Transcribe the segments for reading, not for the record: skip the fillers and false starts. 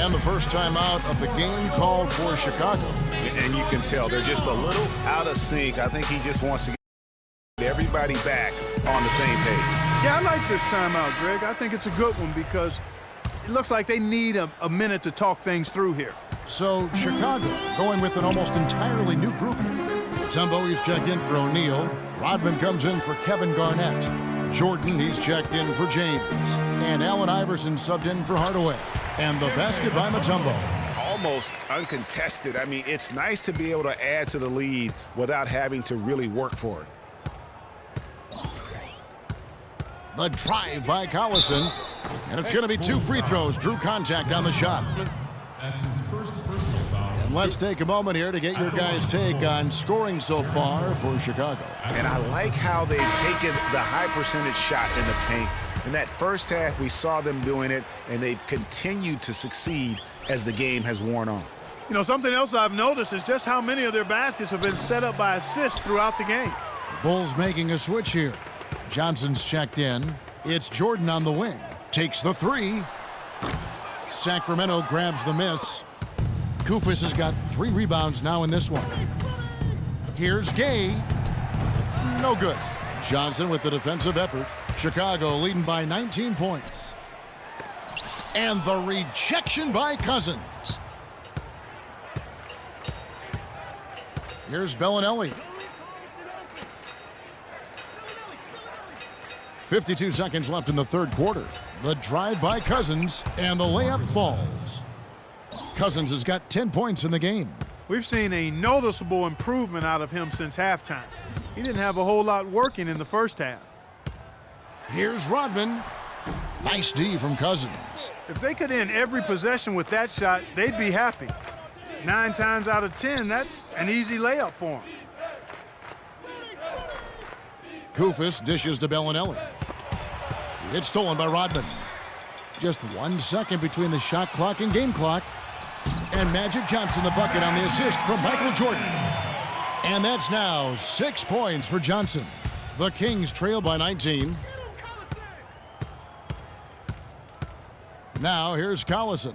And the first time out of the game called for Chicago. And you can tell they're just a little out of sync. I think he just wants to get everybody back on the same page. Yeah, I like this timeout, Greg. I think it's a good one because it looks like they need a minute to talk things through here. So Chicago going with an almost entirely new group here. Mutombo, he's checked in for O'Neal. Rodman comes in for Kevin Garnett. Jordan, he's checked in for James. And Allen Iverson subbed in for Hardaway. And the basket by Mutombo. Almost uncontested. I mean, it's nice to be able to add to the lead without having to really work for it. The drive by Collison. And it's going to be 2 free throws. Drew contact on the shot. That's his first personal foul. And let's take a moment here to get your guys' take on scoring so far for Chicago. And I like how they've taken the high percentage shot in the paint. In that first half, we saw them doing it, and they've continued to succeed as the game has worn on. You know, something else I've noticed is just how many of their baskets have been set up by assists throughout the game. Bulls making a switch here. Johnson's checked in. It's Jordan on the wing. Takes the 3. Sacramento grabs the miss. Koufos has got 3 rebounds now in this one. Here's Gay. No good. Johnson with the defensive effort. Chicago leading by 19 points. And the rejection by Cousins. Here's Bellinelli. 52 seconds left in the third quarter. The drive by Cousins, and the layup falls. Cousins has got 10 points in the game. We've seen a noticeable improvement out of him since halftime. He didn't have a whole lot working in the first half. Here's Rodman. Nice D from Cousins. If they could end every possession with that shot, they'd be happy. 9 times out of 10, that's an easy layup for him. Koufos dishes to Bellinelli. It's stolen by Rodman. Just 1 second between the shot clock and game clock. And Magic Johnson the bucket on the assist from Michael Jordan. And that's now 6 points for Johnson. The Kings trail by 19. Now here's Collison.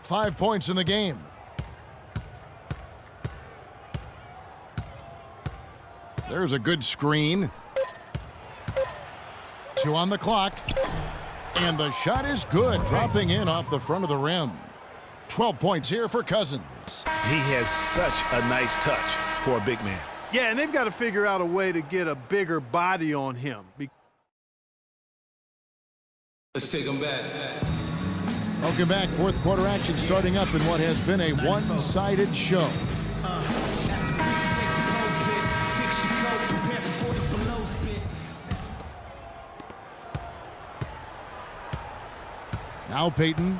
5 points in the game. There's a good screen. 2 on the clock. And the shot is good, dropping in off the front of the rim. 12 points here for Cousins. He has such a nice touch for a big man. Yeah, and they've got to figure out a way to get a bigger body on him. Let's take him back. Welcome back. Fourth quarter action starting up in what has been a one-sided show. Now Payton.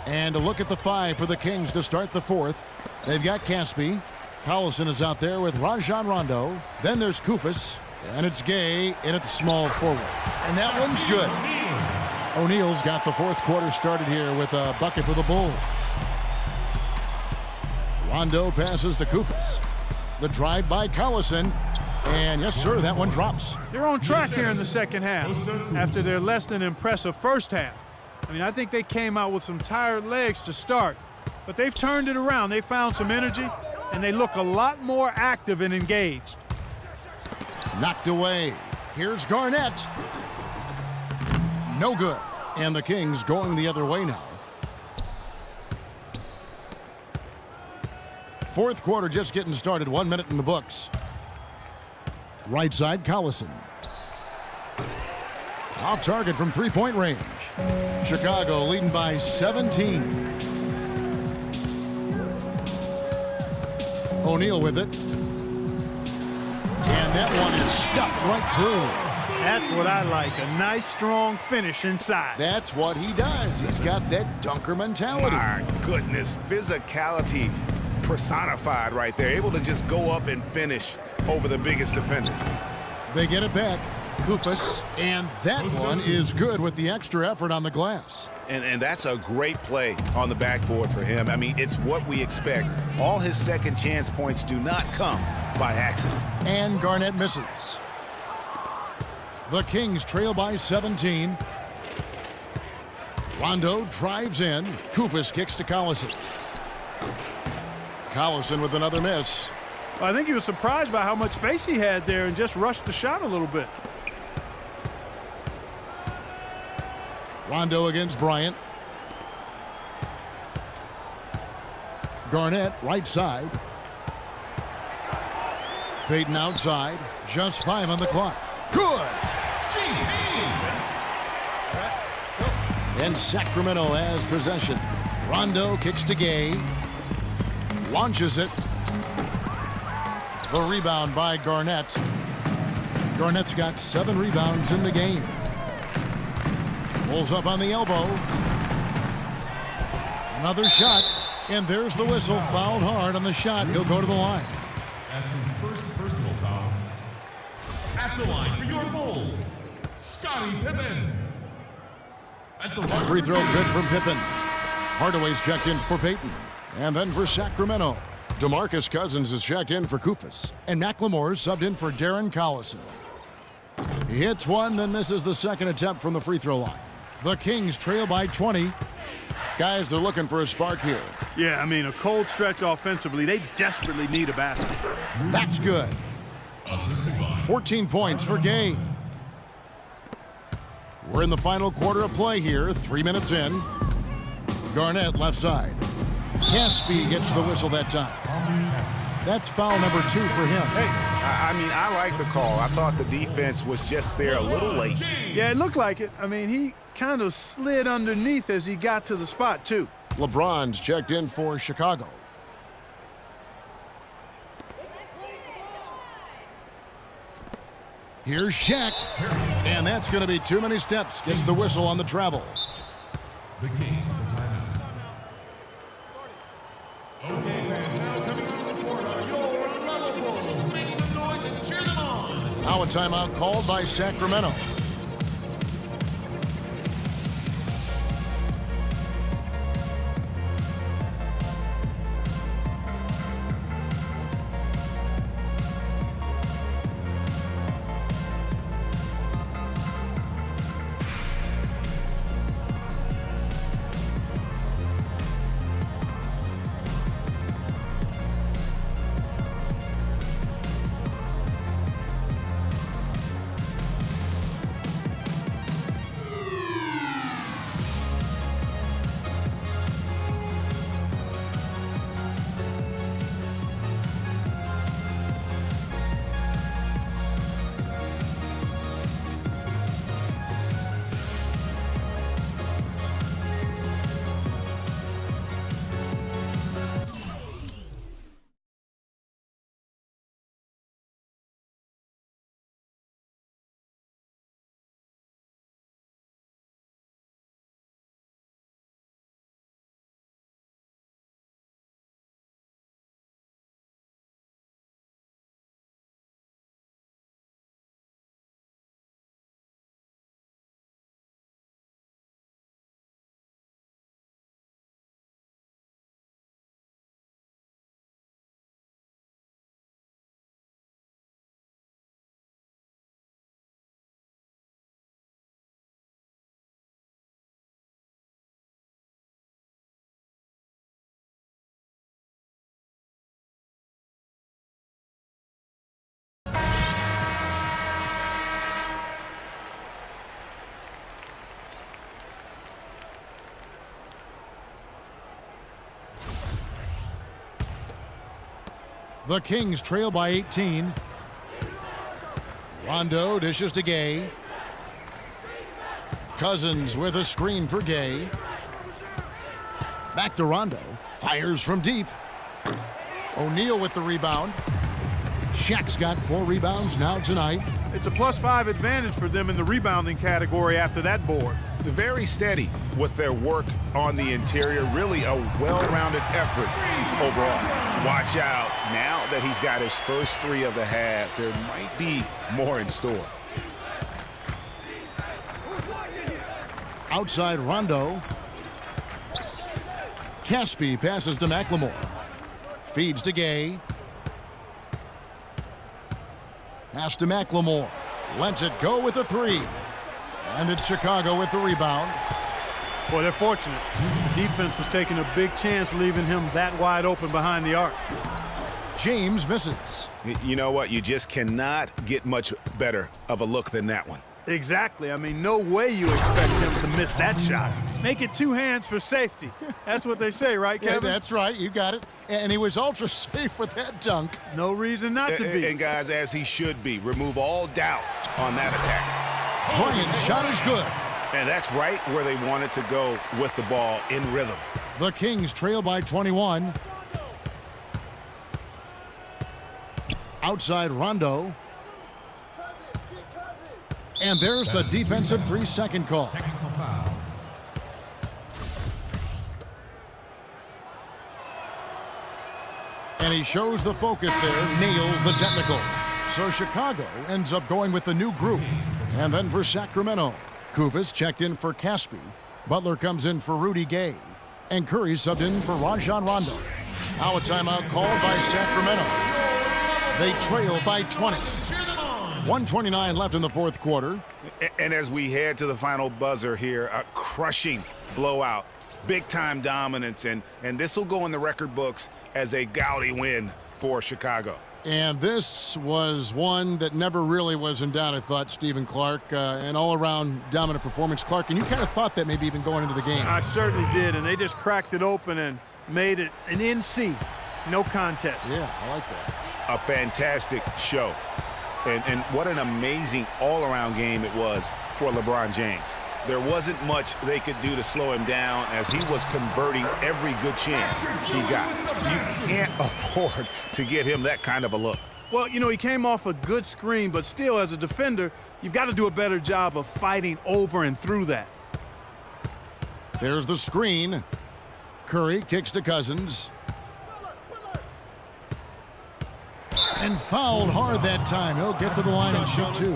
And a look at the 5 for the Kings to start the fourth. They've got Caspi. Collison is out there with Rajon Rondo. Then there's Koufos. And it's Gay in at the small forward. And that one's good. O'Neal's got the fourth quarter started here with a bucket for the Bulls. Rondo passes to Koufos. The drive by Collison. And yes, sir, that one drops. They're on track here in the second half after their less than impressive first half. I mean, I think they came out with some tired legs to start, but they've turned it around. They found some energy, and they look a lot more active and engaged. Knocked away. Here's Garnett. No good. And the Kings going the other way now. Fourth quarter just getting started. 1 minute in the books. Right side, Collison. Off target from three-point range. Chicago leading by 17. O'Neal with it. And that one is stuffed right through. That's what I like, a nice, strong finish inside. That's what he does. He's got that dunker mentality. My goodness, physicality personified right there. Able to just go up and finish over the biggest defender. They get it back. Koufos, and that one is good with the extra effort on the glass. And that's a great play on the backboard for him. I mean, it's what we expect. All his second chance points do not come by accident. And Garnett misses. The Kings trail by 17. Rondo drives in. Kufis kicks to Collison. Collison with another miss. I think he was surprised by how much space he had there and just rushed the shot a little bit. Rondo against Bryant. Garnett right side. Payton outside. Just 5 on the clock. Good. And Sacramento has possession. Rondo kicks to Gay. Launches it. The rebound by Garnett. Garnett's got 7 rebounds in the game. Pulls up on the elbow. Another shot. And there's the whistle. Fouled hard on the shot. He'll go to the line. That's his first personal foul. At the line for your Bulls, Scottie Pippen. At the line Free throw good from Pippen. Hardaway's checked in for Payton. And then for Sacramento, DeMarcus Cousins is checked in for Kufis. And McLemore's subbed in for Darren Collison. He hits one, then misses the second attempt from the free throw line. The Kings trail by 20. Guys, they're looking for a spark here. Yeah, I mean, a cold stretch offensively. They desperately need a basket. That's good. 14 points for Gay. We're in the final quarter of play here, 3 minutes in. Garnett left side. Caspi gets the whistle that time. That's foul number 2 for him. Hey, I mean, I like the call. I thought the defense was just there a little late. Yeah, it looked like it. I mean, he kind of slid underneath as he got to the spot, too. LeBron's checked in for Chicago. Here's Shaq. And that's going to be too many steps. Gets the whistle on the travel. The Kings with the timeout. Okay, fans, now coming on the court are your Level Bulls. Make some noise and cheer them on. Now a timeout called by Sacramento. The Kings trail by 18. Rondo dishes to Gay. Cousins with a screen for Gay. Back to Rondo. Fires from deep. O'Neal with the rebound. Shaq's got 4 rebounds now tonight. It's a +5 advantage for them in the rebounding category after that board. Very steady with their work on the interior. Really a well-rounded effort overall. Watch out. Now that he's got his first 3 of the half, there might be more in store. Outside Rondo. Caspi passes to McLemore. Feeds to Gay. Pass to McLemore. Lets it go with a 3. And it's Chicago with the rebound. Boy, they're fortunate. The defense was taking a big chance leaving him that wide open behind the arc. James misses. You know what? You just cannot get much better of a look than that one. Exactly. I mean, no way you expect him to miss that shot. Make it 2 hands for safety. That's what they say, right, Yeah, Kevin? that's right. You got it. And he was ultra safe with that dunk. No reason not to be. And guys, as he should be, remove all doubt on that attack. Bryant's shot is good. And that's right where they wanted to go with the ball in rhythm. The Kings trail by 21. Outside Rondo. And there's the defensive 3-second call. Technical foul. And he shows the focus there, nails the technical. So Chicago ends up going with the new group. And then for Sacramento, Kufis checked in for Caspi. Butler comes in for Rudy Gay. And Curry subbed in for Rajon Rondo. Now a timeout called by Sacramento. They trail by 20. 1:29 left in the fourth quarter. And as we head to the final buzzer here, a crushing blowout, big-time dominance, and this will go in the record books as a gaudy win for Chicago. And this was one that never really was in doubt, I thought, Stephen Clark. An all-around dominant performance. Clark, and you kind of thought that maybe even going into the game. I certainly did, and they just cracked it open and made it an NC. No contest. Yeah, I like that. A fantastic show. And what an amazing all-around game it was for LeBron James. There wasn't much they could do to slow him down as he was converting every good chance he got. You can't afford to get him that kind of a look. Well, you know, he came off a good screen, but still, as a defender, you've got to do a better job of fighting over and through that. There's the screen. Curry kicks to Cousins. And fouled hard that time. He'll get to the line and shoot 2.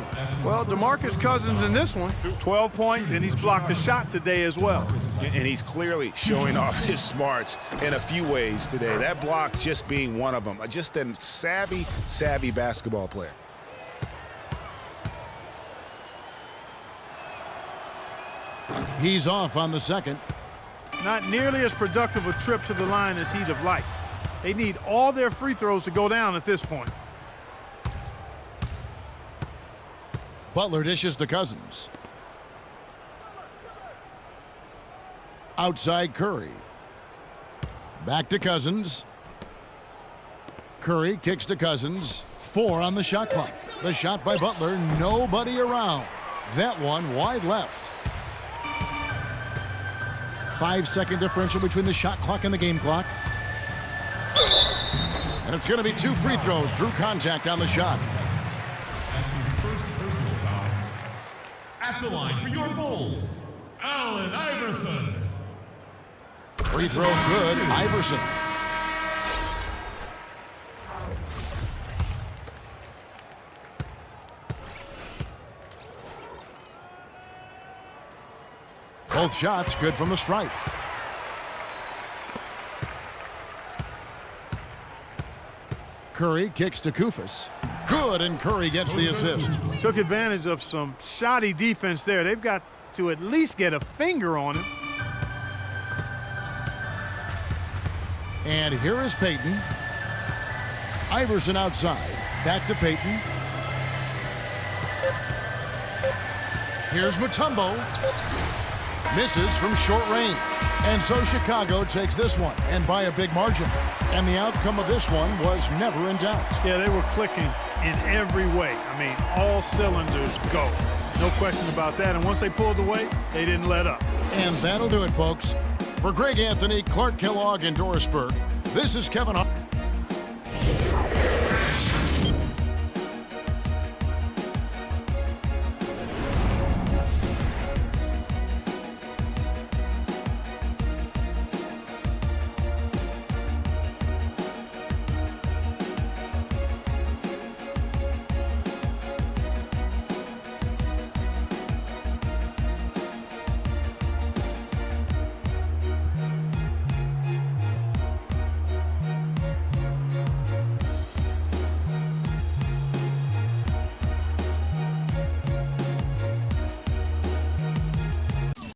Well, DeMarcus Cousins in this one, 12 points, and he's blocked a shot today as well. And he's clearly showing off his smarts in a few ways today. That block just being one of them. Just a savvy basketball player. He's off on the second. Not nearly as productive a trip to the line as he'd have liked. They need all their free throws to go down at this point. Butler dishes to Cousins. Outside Curry. Back to Cousins. Curry kicks to Cousins. 4 on the shot clock. The shot by Butler, nobody around. That one wide left. 5-second differential between the shot clock and the game clock. And it's going to be 2 free throws. Drew contact on the shot. That's his first personal foul. At the line for your Bulls, Allen Iverson. Free throw good, Iverson. Both shots good from the stripe. Curry kicks to Kufis. Good, and Curry gets the assist. Took advantage of some shoddy defense there. They've got to at least get a finger on him. And here is Payton. Iverson outside. Back to Payton. Here's Mutombo. Misses from short range. And so Chicago takes this one, and by a big margin. And the outcome of this one was never in doubt. Yeah, they were clicking in every way. I mean, all cylinders go. No question about that. And once they pulled away, they didn't let up. And that'll do it, folks. For Greg Anthony, Clark Kellogg, and Doris Burke, this is Kevin Hart.